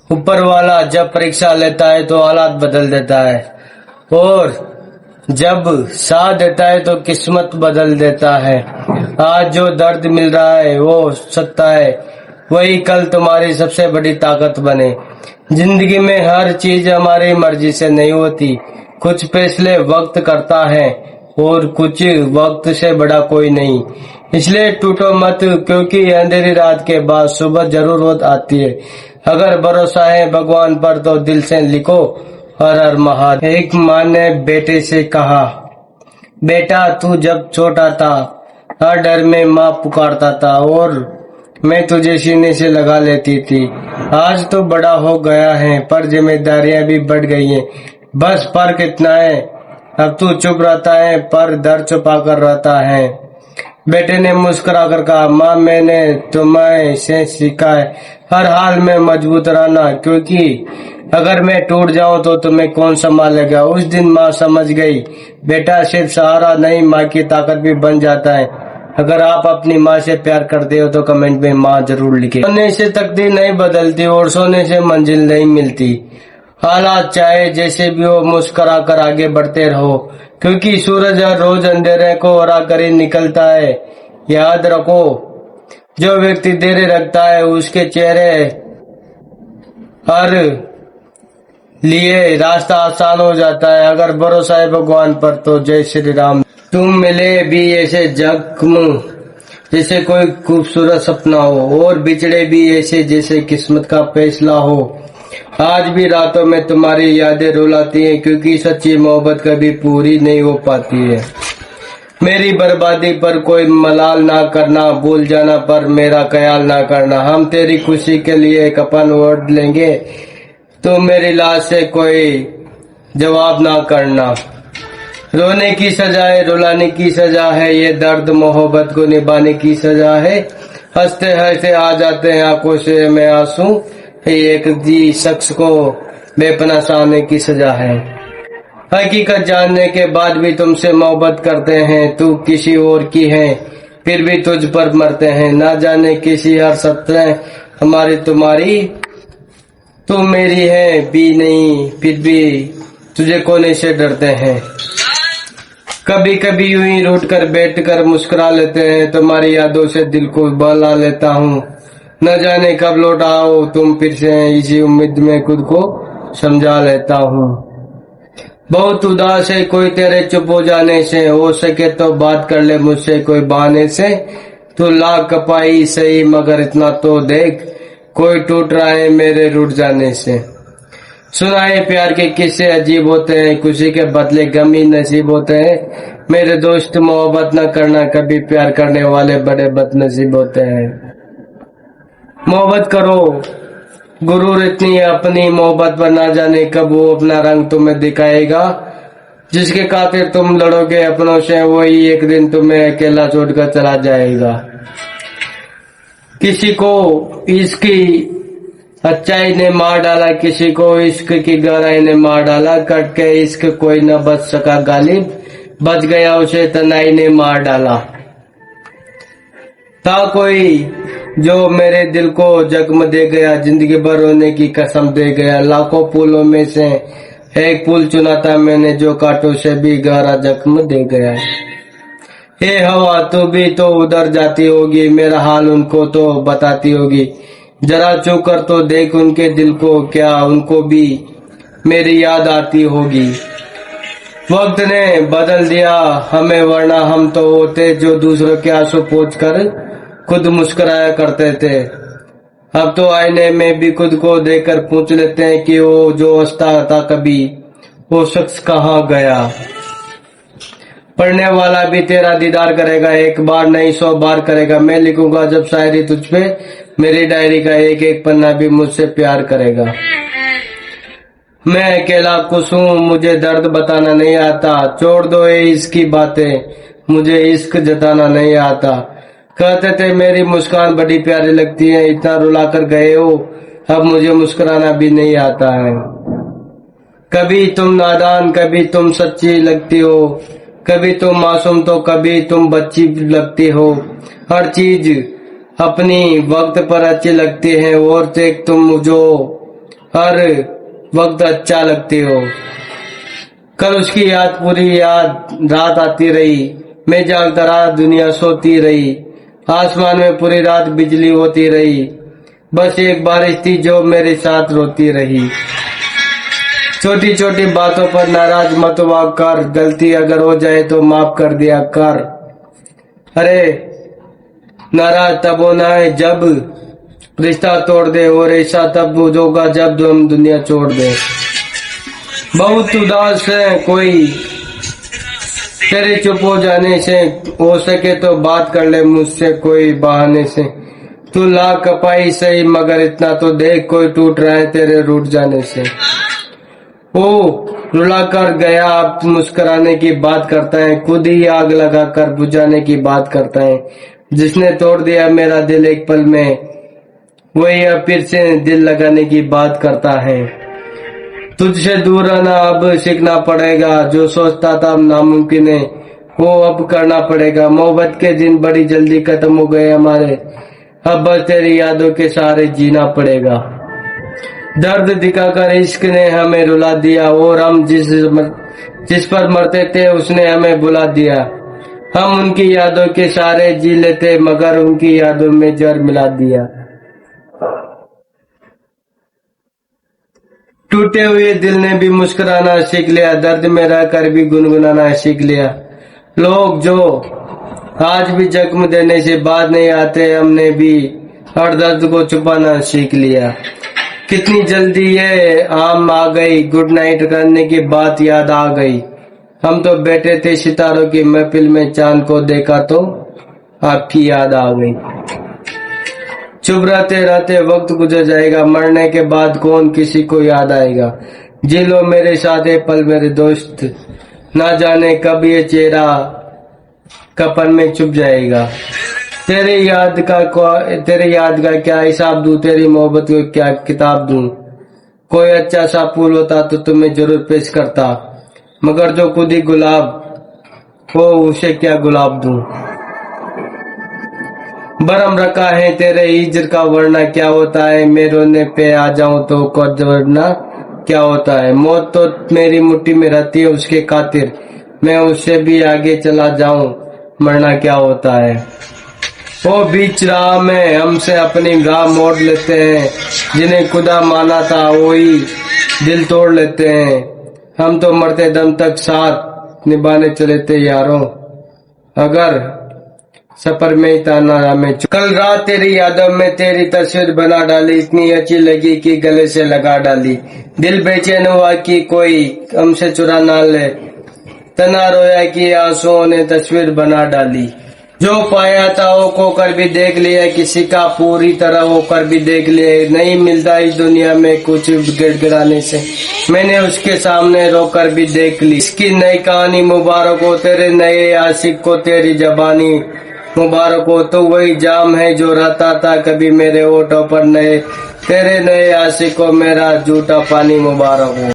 ऊपर वाला जब परीक्षा लेता है तो हालात बदल देता है, और जब साथ देता है तो किस्मत बदल देता है। आज जो दर्द मिल रहा है वो सकता है वही कल तुम्हारी सबसे बड़ी ताकत बने। जिंदगी में हर चीज हमारी मर्जी से नहीं होती। कुछ फैसले वक्त करता है और कुछ वक्त से बड़ा कोई नहीं। इसलिए टूटो मत, क्योंकि अंधेरी रात के बाद सुबह जरूर आती है। अगर भरोसा है भगवान पर तो दिल से लिखो हर हर महादेव। एक माँ ने बेटे से कहा, बेटा तू जब छोटा था हर डर में माँ पुकारता था और मैं तुझे सीने से लगा लेती थी। आज तो बड़ा हो गया है पर जिम्मेदारियां भी बढ़ गई हैं। बस फर्क इतना है, अब तू चुप रहता है पर दर्द छुपा कर रहता है। बेटे ने मुस्कुरा कर कहा, माँ मैंने तुम्हें से सीखा है हर हाल में मजबूत रहना, क्योंकि अगर मैं टूट जाऊं तो तुम्हें कौन संभालेगा। उस दिन माँ समझ गई, बेटा सिर्फ सहारा नहीं माँ की ताकत भी बन जाता है। अगर आप अपनी माँ से प्यार करते हो तो कमेंट में माँ जरूर लिखें। सोने से तकदीर नहीं बदलती और सोने से मंजिल नहीं मिलती। हालात चाहे जैसे भी हो मुस्कुरा कर आगे बढ़ते रहो, क्योंकि सूरज हर रोज अंधेरे को हरा कर ही निकलता है। याद रखो, जो व्यक्ति धैर्य रखता है उसके चेहरे हर लिए रास्ता आसान हो जाता है। अगर भरोसा है भगवान पर तो जय श्री राम। तुम मिले भी ऐसे जख्म जैसे कोई खूबसूरत सपना हो, और बिछड़े भी ऐसे जैसे किस्मत का फैसला हो। आज भी रातों में तुम्हारी यादें रुलाती हैं, क्योंकि सच्ची मोहब्बत कभी पूरी नहीं हो पाती है। मेरी बर्बादी पर कोई मलाल ना करना, भूल जाना पर मेरा ख्याल ना करना। हम तेरी खुशी के लिए कफन ओढ़ लेंगे, तो मेरी लाश से कोई जवाब ना करना। रोने की सजा है, रुलाने की सजा है, ये दर्द मोहब्बत को निभाने की सजा है। हंसते हंसते आ जाते हैं आंखों से में आंसू, एक दी शख्स को बेपनाह सहने की सजा है। हकीकत जानने के बाद भी तुमसे मोहब्बत करते हैं, तू किसी और की है फिर भी तुझ पर मरते हैं। ना जाने किसी हर सपने हमारी तुम्हारी, तू मेरी है भी नहीं फिर भी तुझे कोने से डरते हैं। कभी कभी यूं ही रूठ कर बैठ कर मुस्कुरा लेते हैं, तुम्हारी यादों से दिल को बहला लेता हूँ। न जाने कब लौट आओ तुम फिर से, इसी उम्मीद में खुद को समझा लेता हूँ। बहुत उदास है कोई तेरे चुप हो जाने से, हो सके तो बात कर ले मुझसे कोई बहाने से। तू लाख कपाई सही मगर इतना तो देख, कोई टूट रहा है मेरे रूठ जाने से। सुनाए प्यार के किस्से अजीब होते हैं, खुशी के बदले गम ही नसीब होते हैं। मेरे दोस्त मोहब्बत न करना, कभी प्यार करने वाले बड़े बदनसीब होते हैं। मोहब्बत करो, गुरूर इतनी अपनी मोहब्बत पर ना जाने कब वो अपना रंग तुम्हें दिखाएगा। जिसके खातिर तुम लड़ोगे अपनों से वही एक दिन तुम्हें अकेला छोड़कर चला जाएगा। किसी को इश्क की अच्छाई ने मार डाला, किसी को इश्क की गहराई ने मार डाला। कट के इश्क कोई न बच सका गालिब, बच गया उसे तन्हाई ने मार डाला। था कोई जो मेरे दिल को जख्म दे गया, जिंदगी भर रोने की कसम दे गया। लाखों फूलों में से एक फूल चुना था मैंने, जो कांटों से भी गहरा जख्म दे गया। हे हवा तू भी तो उधर जाती होगी, मेरा हाल उनको तो बताती होगी। जरा चुप कर तो देख उनके दिल को, क्या उनको भी मेरी याद आती होगी। वक्त ने बदल दिया हमें, वरना हम तो होते जो दूसरों के आंसू पोंछ कर खुद मुस्कुराया करते थे। अब तो आईने में भी खुद को देखकर पूछ लेते हैं कि वो जो हंसता था कभी, वो शख्स कहाँ गया। पढ़ने वाला भी तेरा दीदार करेगा, एक बार नहीं 100 बार करेगा। मैं लिखूंगा जब शायरी तुझ पे, मेरी डायरी का एक एक पन्ना भी मुझसे प्यार करेगा। मैं अकेला खुश हूँ, मुझे दर्द बताना नहीं आता। छोड़ दो ये इसकी बातें, मुझे इश्क जताना नहीं आता। कहते थे मेरी मुस्कान बड़ी प्यारी लगती है, इतना रुला कर गए हो अब मुझे मुस्कुराना भी नहीं आता है। कभी तुम नादान कभी तुम सच्ची लगती हो, कभी तुम मासूम तो कभी तुम बच्ची लगती हो। हर चीज अपनी वक्त पर अच्छी लगती है, और एक तुम जो हर वक्त अच्छा लगती हो। कल उसकी याद पूरी रात आती रही, मैं जागता रहा, दुनिया सोती रही, आसमान में पूरी रात बिजली होती रही, बस एक बारिश थी जो मेरे साथ रोती रही। छोटी छोटी बातों पर नाराज मत हुआ कर, गलती अगर हो जाए तो माफ कर दिया कर। अरे नाराज तब होना है जब रिश्ता तोड़ दे, और ऐसा तब होगा जब हम दुनिया छोड़ दे। बहुत उदास है कोई तेरे चुप हो जाने से, हो सके तो बात कर ले मुझसे कोई बहाने से। तू ला कपाई सही मगर इतना तो देख, कोई टूट रहा है तेरे रूठ जाने से। ओ रुला कर गया अब मुस्कुराने की बात करता है, खुद ही आग लगा कर बुझाने की बात करता है। जिसने तोड़ दिया मेरा दिल एक पल में, वही अब फिर से दिल लगाने की बात करता है। तुझसे दूर रहना अब सीखना पड़ेगा, जो सोचता था अब नामुमकिन है वो अब करना पड़ेगा। मोहब्बत के दिन बड़ी जल्दी खत्म हो गए हमारे, अब बस तेरी यादों के सहारे जीना पड़ेगा। दर्द दिखाकर इश्क ने हमें रुला दिया, और हम जिस पर मरते थे उसने हमें बुला दिया। हम उनकी यादों के सहारे जी लेते, मगर उनकी यादों में जहर मिला दिया। टूटे हुए दिल ने भी मुस्कुराना सीख लिया, दर्द में रहकर भी गुनगुनाना सीख लिया। लोग जो आज भी जख्म देने से बात नहीं आते, हमने भी हर दर्द को छुपाना सीख लिया। कितनी जल्दी ये आम आ गई, गुड नाइट करने की बात याद आ गई। हम तो बैठे थे सितारों की महफिल में, चांद को देखा तो आपकी याद आ गई। चुप रहते रहते वक्त गुजर जाएगा, मरने के बाद कौन किसी को याद आएगा। जी लो मेरे साथ ये पल मेरे दोस्त, ना जाने कब ये चेहरा कफन में छुप जाएगा। तेरे याद का क्या हिसाब दूं, तेरी मोहब्बत को क्या किताब दूं। कोई अच्छा सा फूल होता तो तुम्हें जरूर पेश करता, मगर जो खुद ही गुलाब हो उसे क्या गुलाब दूं। बरम रखा है तेरे हिज्र का वरना क्या होता है, मैं रोने पे आ जाऊं तो कर्ज वरना क्या होता है। मौत तो मेरी मुट्ठी में रहती है उसके खातिर, मैं उससे भी आगे चला जाऊं मरना क्या होता है। वो बीच राह में हमसे अपनी राह मोड़ लेते हैं, जिन्हें खुदा माना था वही दिल तोड़ लेते हैं। हम तो मरते दम तक साथ निभाने चले थे यारों, अगर सफर में ही ताना हमें। कल रात तेरी यादों में तेरी तस्वीर बना डाली, इतनी अच्छी लगी कि गले से लगा डाली। दिल बेचैन हुआ कि कोई हमसे चुरा ना ले, तना रोया कि आंसुओं ने तस्वीर बना डाली। जो पाया था वो खोकर भी देख लिया, किसी का पूरी तरह होकर भी देख लिया। नहीं मिलता इस दुनिया में कुछ गिड़गिड़ाने से, मैंने उसके सामने रोकर भी देख ली। इसकी नई कहानी मुबारक हो तेरे नए आशिक को, तेरी जबानी मुबारक हो। तो वही जाम है जो रहता था कभी मेरे होठों पर, नए तेरे नए आशिक को मेरा झूठा पानी मुबारक हो।